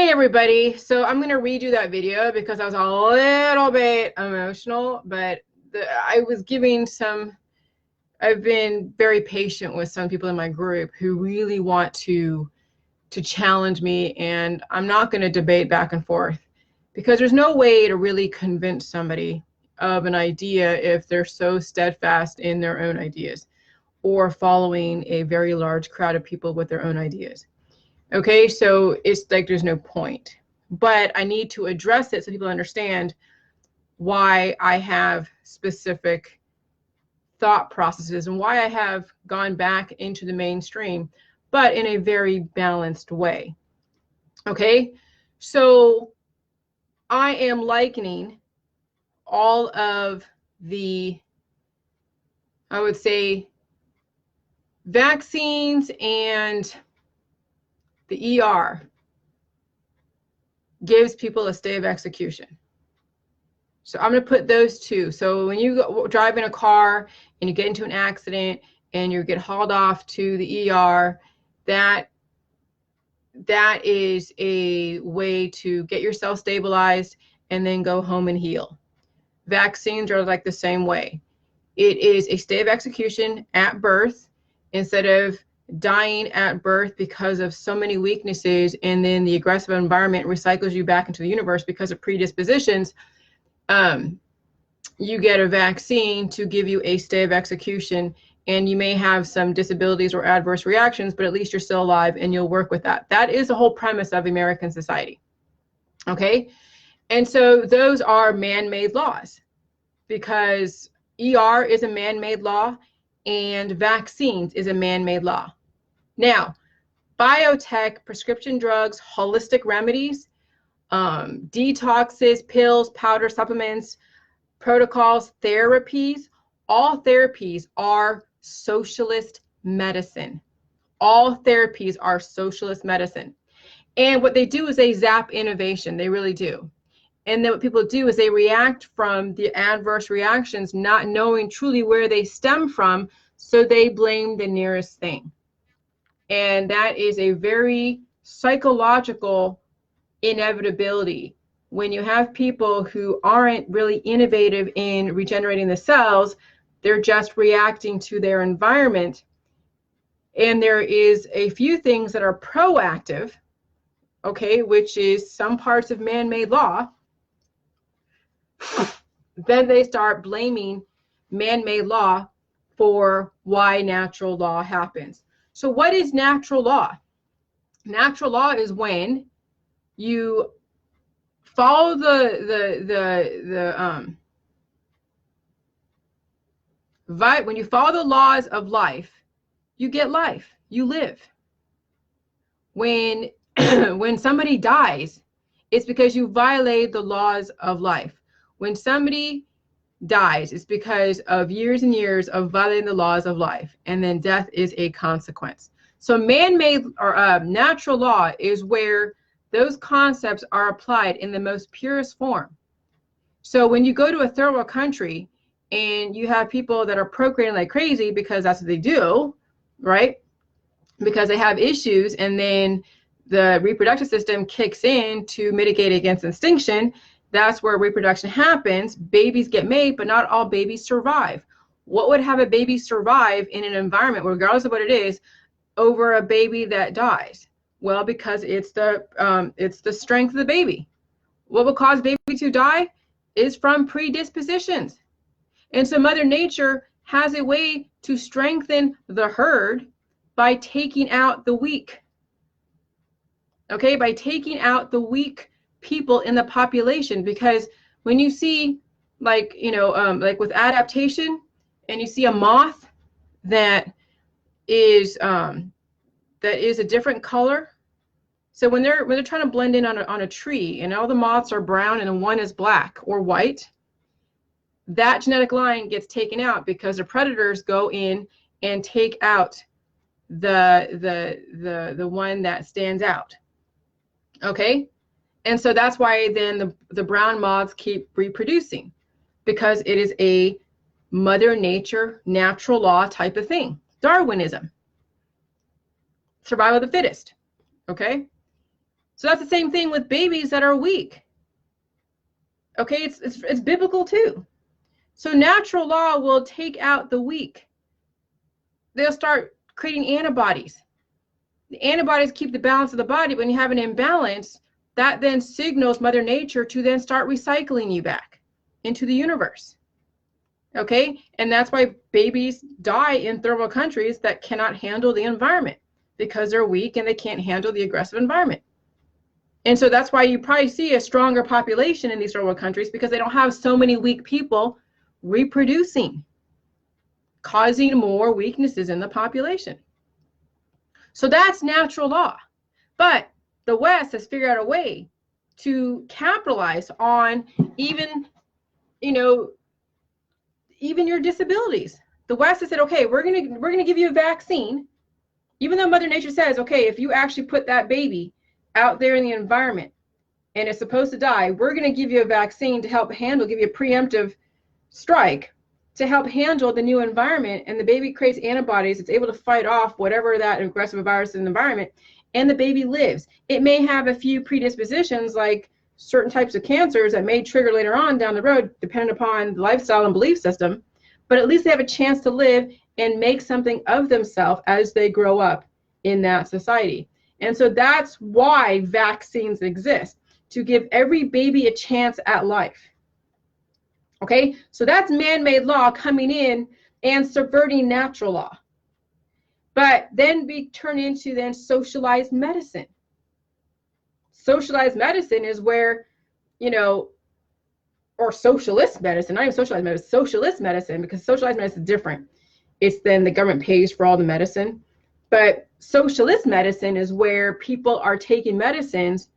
Hey everybody, so I'm going to redo that video because I was a little bit emotional, but I've been very patient with some people in my group who really want to challenge me, and I'm not going to debate back and forth because there's no way to really convince somebody of an idea if they're so steadfast in their own ideas or following a very large crowd of people with their own ideas. Okay, so it's like there's no point. But I need to address it so people understand why I have specific thought processes and why I have gone back into the mainstream, but in a very balanced way. Okay, so I am likening all of the, I would say, vaccines and the ER gives people a stay of execution. So I'm going to put those two. So when you drive in a car and you get into an accident and you get hauled off to the ER, that is a way to get yourself stabilized and then go home and heal. Vaccines are like the same way. It is a stay of execution at birth instead of dying at birth because of so many weaknesses, and then the aggressive environment recycles you back into the universe because of predispositions. You get a vaccine to give you a stay of execution, and you may have some disabilities or adverse reactions, but at least you're still alive and you'll work with that. That is the whole premise of American society. Okay, and so those are man-made laws because ER is a man-made law and vaccines is a man-made law. Now, biotech, prescription drugs, holistic remedies, detoxes, pills, powder, supplements, protocols, therapies, all therapies are socialist medicine. All therapies are socialist medicine. And what they do is they zap innovation. They really do. And then what people do is they react from the adverse reactions, not knowing truly where they stem from, so they blame the nearest thing. And that is a very psychological inevitability. When you have people who aren't really innovative in regenerating the cells, they're just reacting to their environment. And there is a few things that are proactive, okay, which is some parts of man-made law. Then they start blaming man-made law for why natural law happens. So what is natural law? Natural law is when you follow when you follow the laws of life, you get life, you live. When when somebody dies, it's because you violated the laws of life. When somebody dies, it's because of years and years of violating the laws of life, and then death is a consequence. So man-made or natural law is where those concepts are applied in the most purest form. So when you go to a third world country and you have people that are procreating like crazy because that's what they do, right? Because they have issues, and then the reproductive system kicks in to mitigate against extinction. That's where reproduction happens. Babies get made, but not all babies survive. What would have a baby survive in an environment, regardless of what it is, over a baby that dies? Well, because it's the strength of the baby. What will cause baby to die is from predispositions. And so Mother Nature has a way to strengthen the herd by taking out the weak. Okay, by taking out the weak people in the population, because when you see like with adaptation, and you see a moth that is a different color. So when they're trying to blend in on a tree, and all the moths are brown and one is black or white, that genetic line gets taken out because the predators go in and take out the one that stands out. Okay, and so that's why then the brown moths keep reproducing, because it is a Mother Nature natural law type of thing. Darwinism, survival of the fittest. Okay, So that's the same thing with babies that are weak. Okay, it's biblical too. So natural law will take out the weak. They'll start creating antibodies. The antibodies keep the balance of the body. When you have an imbalance, that then signals Mother Nature to then start recycling you back into the universe. Okay, and that's why babies die in third world countries that cannot handle the environment, because they're weak and they can't handle the aggressive environment. And so that's why you probably see a stronger population in these third world countries, because they don't have so many weak people reproducing, causing more weaknesses in the population. So that's natural law. But the West has figured out a way to capitalize on even your disabilities. The West has said, okay, we're gonna give you a vaccine, even though Mother Nature says, okay, if you actually put that baby out there in the environment and it's supposed to die, we're gonna give you a vaccine to help handle, give you a preemptive strike to help handle the new environment, and the baby creates antibodies. It's able to fight off whatever that aggressive virus is in the environment, and the baby lives. It may have a few predispositions, like certain types of cancers that may trigger later on down the road, depending upon the lifestyle and belief system, but at least they have a chance to live and make something of themselves as they grow up in that society. And so that's why vaccines exist, to give every baby a chance at life. Okay, so that's man-made law coming in and subverting natural law. But then we turn into then socialized medicine. Socialized medicine is where, or socialist medicine, not even socialized medicine, socialist medicine, because socialized medicine is different. It's then the government pays for all the medicine. But socialist medicine is where people are taking medicines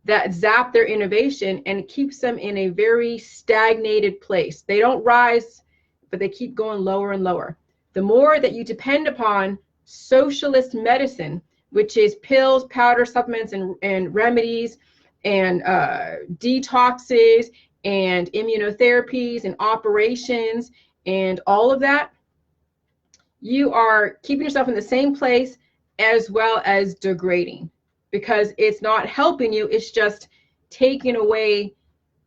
that zap their innovation and keeps them in a very stagnated place. They don't rise, but they keep going lower and lower. The more that you depend upon socialist medicine, which is pills, powder, supplements, and remedies, and detoxes, and immunotherapies, and operations, and all of that, you are keeping yourself in the same place as well as degrading, because it's not helping you. It's just taking away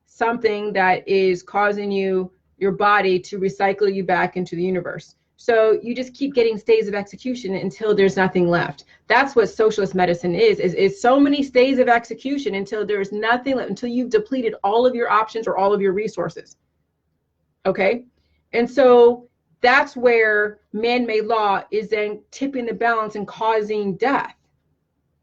something that is causing your body to recycle you back into the universe. So you just keep getting stays of execution until there's nothing left. That's what socialist medicine is so many stays of execution until there's nothing left, until you've depleted all of your options or all of your resources. Okay? And so that's where man-made law is then tipping the balance and causing death.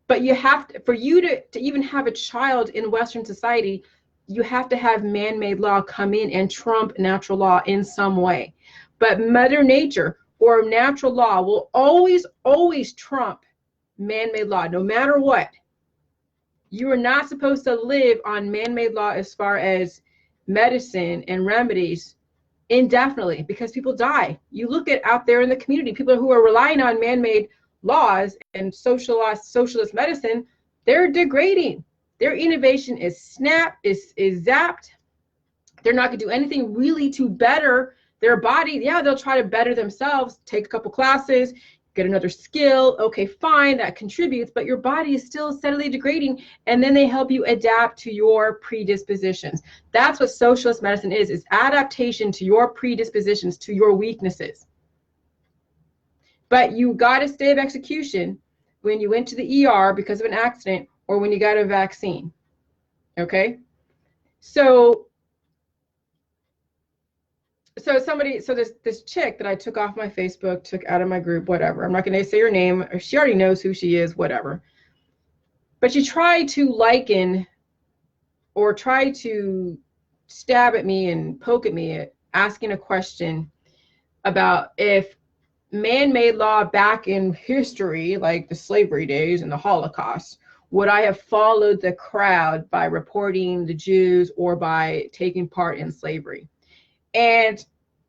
But you have to, for you to even have a child in Western society, you have to have man-made law come in and trump natural law in some way. But Mother Nature or natural law will always, always trump man-made law, no matter what. You are not supposed to live on man-made law as far as medicine and remedies indefinitely, because people die. You look at out there in the community, people who are relying on man-made laws and socialist medicine, they're degrading. Their innovation is zapped. They're not going to do anything really to better their body. Yeah, they'll try to better themselves, take a couple classes, get another skill. Okay, fine, that contributes, but your body is still steadily degrading, and then they help you adapt to your predispositions. That's what socialist medicine is adaptation to your predispositions, to your weaknesses. But you got a stay of execution when you went to the ER because of an accident or when you got a vaccine. Okay? So this chick that I took off my Facebook, took out of my group, whatever. I'm not going to say her name. She already knows who she is, whatever. But she tried to liken or try to stab at me and poke at me, asking a question about if man-made law back in history, like the slavery days and the Holocaust, would I have followed the crowd by reporting the Jews or by taking part in slavery? And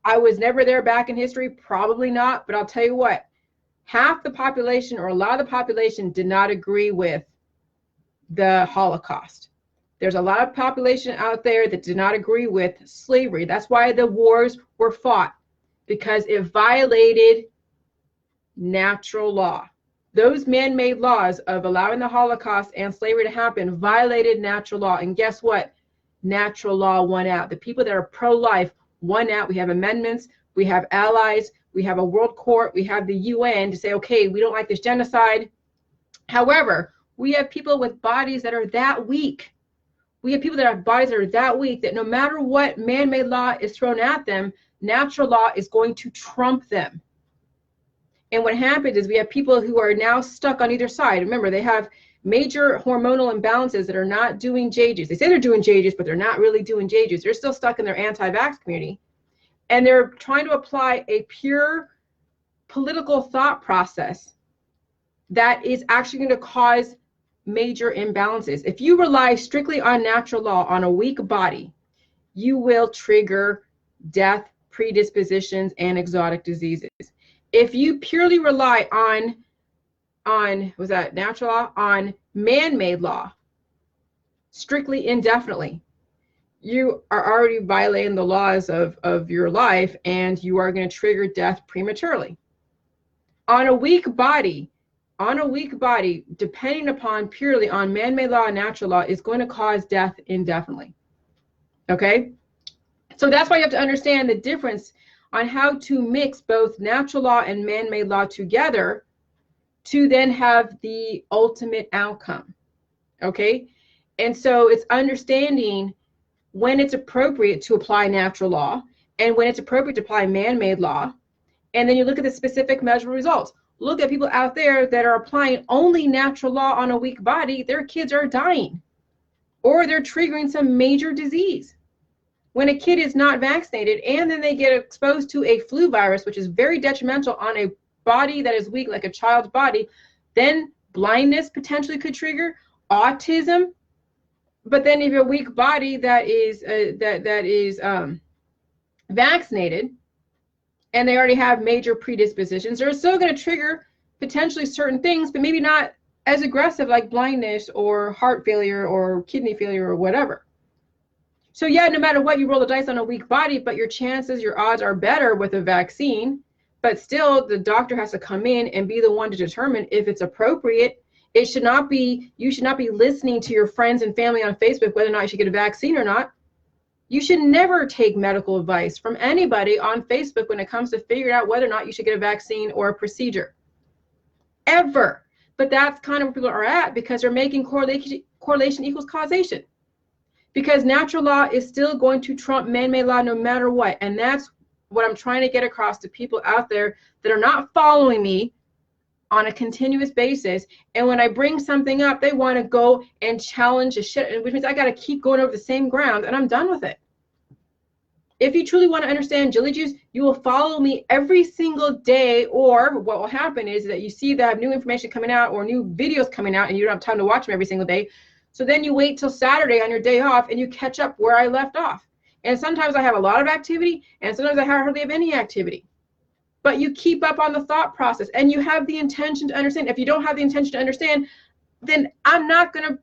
I was never there back in history, probably not, but I'll tell you what, half the population or a lot of the population did not agree with the Holocaust. There's a lot of population out there that did not agree with slavery. That's why the wars were fought, because it violated natural law. Those man-made laws of allowing the Holocaust and slavery to happen violated natural law. And guess what? Natural law won out. The people that are pro-life won out. We have amendments, we have allies, we have a world court, we have the UN to say, okay, we don't like this genocide. However, we have people with bodies that are that weak. We have people that have bodies that are that weak that no matter what man-made law is thrown at them, natural law is going to trump them. And what happens is we have people who are now stuck on either side. Remember, they have major hormonal imbalances that are not doing JJUS. They say they're doing JJUS, but they're not really doing JJUS. They're still stuck in their anti-vax community. And they're trying to apply a pure political thought process that is actually going to cause major imbalances. If you rely strictly on natural law on a weak body, you will trigger death, predispositions, and exotic diseases. If you purely rely on was that natural law, on man-made law, strictly indefinitely, you are already violating the laws of your life, and you are going to trigger death prematurely. On a weak body, depending upon purely on man-made law and natural law, is going to cause death indefinitely. Okay? So that's why you have to understand the difference on how to mix both natural law and man-made law together to then have the ultimate outcome. Okay? And so it's understanding when it's appropriate to apply natural law and when it's appropriate to apply man-made law. And then you look at the specific measurable results. Look at people out there that are applying only natural law on a weak body. Their kids are dying or they're triggering some major disease. When a kid is not vaccinated and then they get exposed to a flu virus, which is very detrimental on a body that is weak, like a child's body, then blindness potentially could trigger, autism. But then if you have a weak body that is vaccinated and they already have major predispositions, they're still going to trigger potentially certain things, but maybe not as aggressive like blindness or heart failure or kidney failure or whatever. So yeah, no matter what, you roll the dice on a weak body, but your chances, your odds are better with a vaccine. But still, the doctor has to come in and be the one to determine if it's appropriate. It should not be, you should not be listening to your friends and family on Facebook whether or not you should get a vaccine or not. You should never take medical advice from anybody on Facebook when it comes to figuring out whether or not you should get a vaccine or a procedure. Ever. But that's kind of where people are at because they're making correlation equals causation. Because natural law is still going to trump man-made law no matter what. And that's what I'm trying to get across to people out there that are not following me on a continuous basis. And when I bring something up, they want to go and challenge the shit, which means I got to keep going over the same ground, and I'm done with it. If you truly want to understand Jilly Juice, you will follow me every single day, or what will happen is that you see that I have new information coming out or new videos coming out and you don't have time to watch them every single day. So then you wait till Saturday on your day off and you catch up where I left off. And sometimes I have a lot of activity and sometimes I hardly have any activity. But you keep up on the thought process and you have the intention to understand. If you don't have the intention to understand, then I'm not going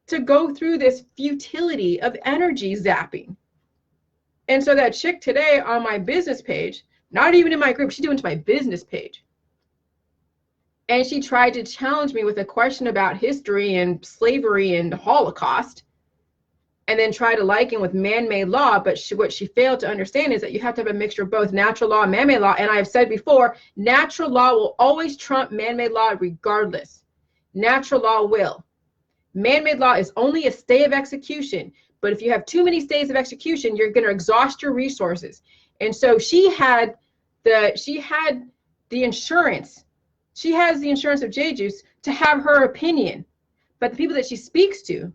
to go through this futility of energy zapping. And so that chick today on my business page, not even in my group, she went to my business page. And she tried to challenge me with a question about history and slavery and Holocaust, and then try to liken with man-made law. But what she failed to understand is that you have to have a mixture of both natural law and man-made law. And I've said before, natural law will always trump man-made law regardless. Natural law will. Man-made law is only a stay of execution. But if you have too many stays of execution, you're going to exhaust your resources. And so she had the insurance. She has the insurance of J-Juice to have her opinion, but the people that she speaks to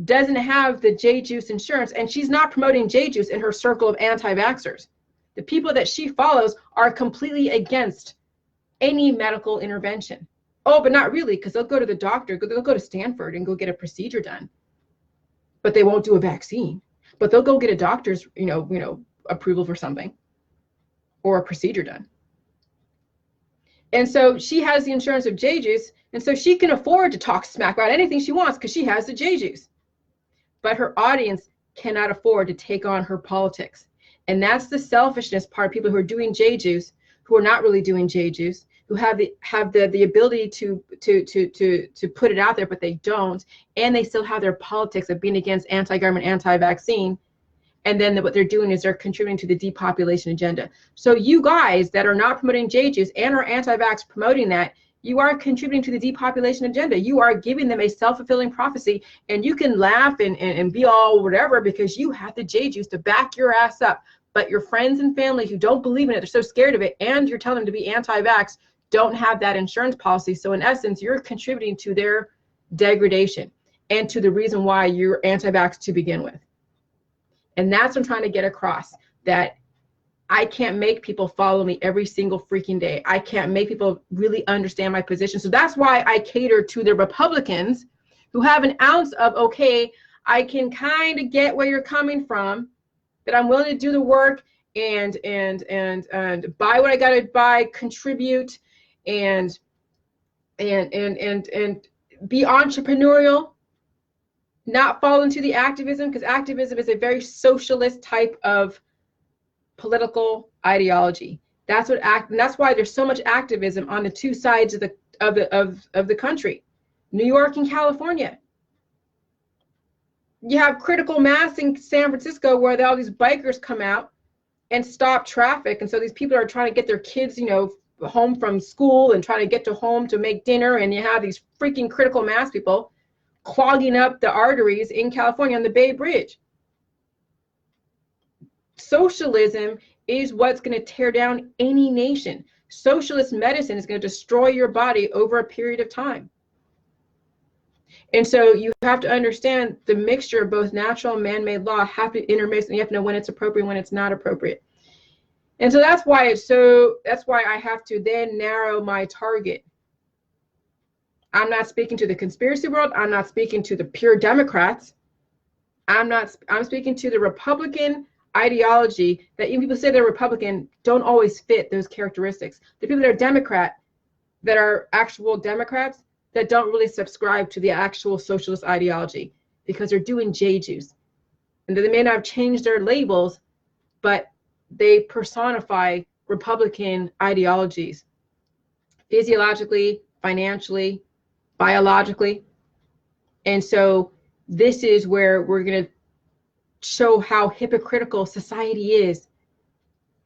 doesn't have the J-Juice insurance, and she's not promoting J-Juice in her circle of anti-vaxxers. The people that she follows are completely against any medical intervention. Oh, but not really, because they'll go to the doctor, they'll go to Stanford and go get a procedure done, but they won't do a vaccine. But they'll go get a doctor's, approval for something or a procedure done. And so she has the insurance of J-Juice, and so she can afford to talk smack about anything she wants because she has the J-Juice. But her audience cannot afford to take on her politics. And that's the selfishness part of people who are doing J-Juice, who are not really doing J-Juice, who have the ability to put it out there, but they don't, and they still have their politics of being against anti-government, anti-vaccine. And then what they're doing is they're contributing to the depopulation agenda. So you guys that are not promoting JJUS and are anti-vax promoting that, you are contributing to the depopulation agenda. You are giving them a self-fulfilling prophecy, and you can laugh and be all whatever because you have the JJUS to back your ass up. But your friends and family who don't believe in it, they're so scared of it, and you're telling them to be anti-vax, don't have that insurance policy. So in essence, you're contributing to their degradation and to the reason why you're anti-vax to begin with. And that's what I'm trying to get across, that I can't make people follow me every single freaking day. I can't make people really understand my position. So that's why I cater to the Republicans who have an ounce of, okay, I can kind of get where you're coming from, that I'm willing to do the work and buy what I got to buy, contribute, and be entrepreneurial, not fall into the activism, because activism is a very socialist type of political ideology. That's what and that's why there's so much activism on the two sides of the country, New York and California. You have critical mass in San Francisco where all these bikers come out and stop traffic, and so these people are trying to get their kids, home from school and trying to get to home to make dinner, and you have these freaking critical mass people clogging up the arteries in California on the Bay Bridge. Socialism is what's going to tear down any nation. Socialist medicine is going to destroy your body over a period of time. And so you have to understand the mixture of both natural and man-made law have to intermix, and you have to know when it's appropriate, when it's not appropriate. And so that's why I have to then narrow my target. I'm not speaking to the conspiracy world. I'm not speaking to the pure Democrats. I'm speaking to the Republican ideology that even people say they're Republican don't always fit those characteristics. The people that are Democrat, that are actual Democrats, that don't really subscribe to the actual socialist ideology because they're doing JJUS. And they may not have changed their labels, but they personify Republican ideologies physiologically, financially, biologically. And so this is where we're going to show how hypocritical society is.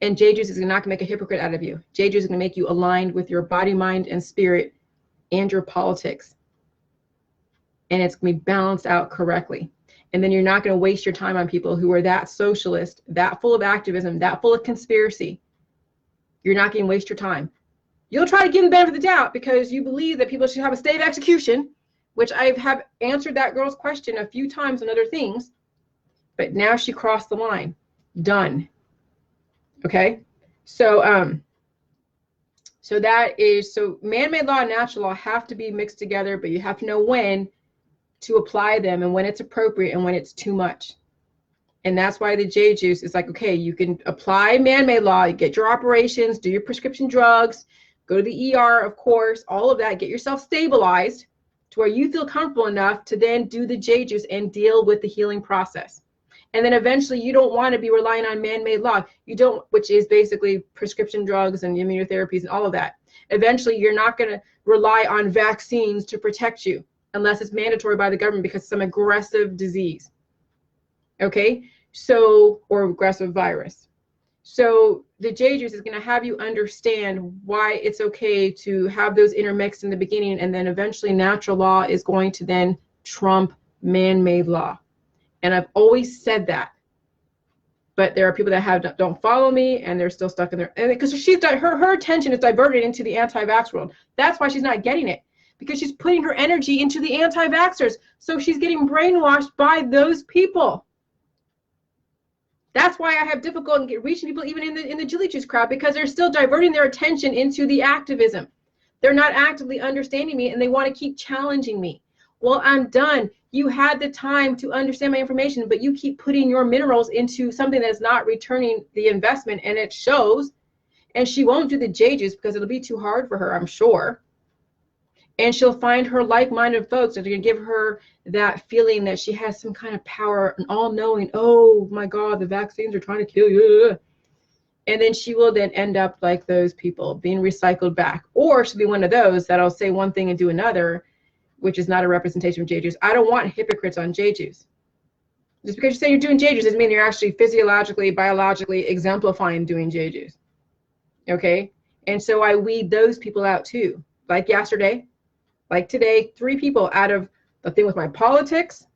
And JJUS is not going to make a hypocrite out of you. JJUS is going to make you aligned with your body, mind, and spirit and your politics. And it's going to be balanced out correctly. And then you're not going to waste your time on people who are that socialist, that full of activism, that full of conspiracy. You're not going to waste your time. You'll try to give them the benefit of the doubt because you believe that people should have a state of execution, which I have answered that girl's question a few times on other things. But now she crossed the line. Done. Okay? So so man-made law and natural law have to be mixed together, but you have to know when to apply them and when it's appropriate and when it's too much. And that's why the JJUS is like, okay, you can apply man-made law, you get your operations, do your prescription drugs, go to the ER, of course, all of that, get yourself stabilized to where you feel comfortable enough to then do the JJUS and deal with the healing process. And then eventually you don't want to be relying on man-made law. You don't, which is basically prescription drugs and immunotherapies and all of that. Eventually you're not going to rely on vaccines to protect you unless it's mandatory by the government because it's some aggressive disease. Okay? So, or aggressive virus. So the JJUS is going to have you understand why it's okay to have those intermixed in the beginning, and then eventually natural law is going to then trump man-made law. And I've always said that, but there are people that don't follow me, and they're still stuck in there. And because her attention is diverted into the anti-vax world. That's why she's not getting it, because she's putting her energy into the anti-vaxxers. So she's getting brainwashed by those people. That's why I have difficulty reaching people even in the Jilly Juice crowd, because they're still diverting their attention into the activism. They're not actively understanding me, and they want to keep challenging me. Well, I'm done. You had the time to understand my information, but you keep putting your minerals into something that's not returning the investment, and it shows. And she won't do the JJUS because it'll be too hard for her, I'm sure. And she'll find her like-minded folks that are going to give her that feeling that she has some kind of power and all-knowing, oh my God, the vaccines are trying to kill you. And then she will then end up like those people, being recycled back. Or she'll be one of those that'll say one thing and do another, which is not a representation of J-Juice. I don't want hypocrites on J-Juice. Just because you say you're doing J-Juice doesn't mean you're actually physiologically, biologically exemplifying doing J-Juice. Okay? And so I weed those people out too. Like yesterday, like today, 3 people out of the thing with my politics,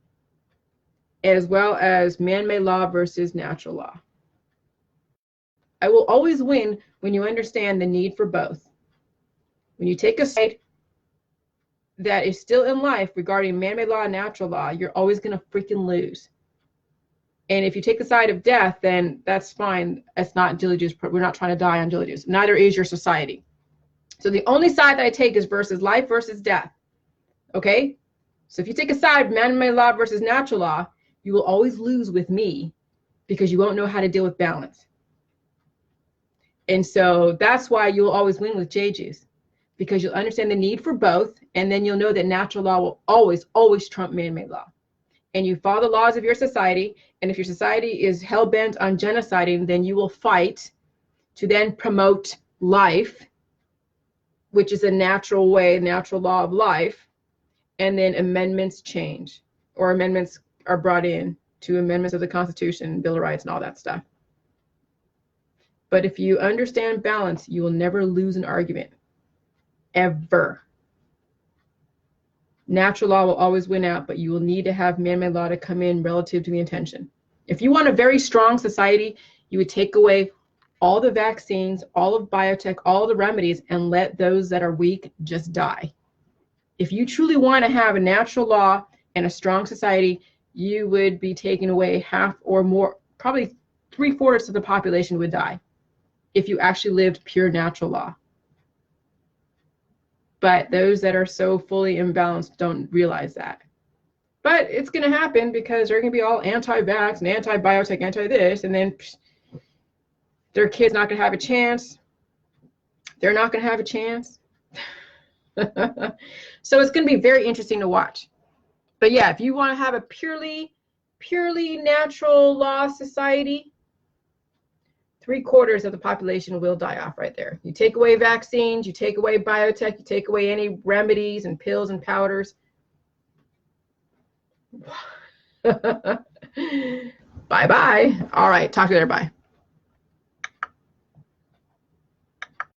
as well as man-made law versus natural law. I will always win when you understand the need for both. When you take a side that is still in life regarding man-made law and natural law, you're always going to freaking lose. And if you take the side of death, then that's fine. It's not dilly juice. We're not trying to die on dilly juice. Neither is your society. So the only side that I take is versus life versus death. Okay? So if you take a side of man-made law versus natural law, you will always lose with me because you won't know how to deal with balance. And so that's why you'll always win with J-Juice, because you'll understand the need for both, and then you'll know that natural law will always, always trump man-made law. And you follow the laws of your society, and if your society is hell-bent on genociding, then you will fight to then promote life, which is a natural way, natural law of life, and then amendments change, or amendments are brought in to amendments of the Constitution, Bill of Rights, and all that stuff. But if you understand balance, you will never lose an argument, ever. Natural law will always win out, but you will need to have man-made law to come in relative to the intention. If you want a very strong society, you would take away all the vaccines, all of biotech, all the remedies, and let those that are weak just die. If you truly want to have a natural law and a strong society, you would be taking away half or more, probably 3/4 of the population would die if you actually lived pure natural law. But those that are so fully imbalanced don't realize that. But it's going to happen because they're going to be all anti-vax and anti-biotech, anti-this, and then their kid's not going to have a chance. They're not going to have a chance. So it's going to be very interesting to watch. But yeah, if you want to have a purely natural law society, 3/4 of the population will die off right there. You take away vaccines, you take away biotech, you take away any remedies and pills and powders. Bye-bye. All right, talk to you later. Bye.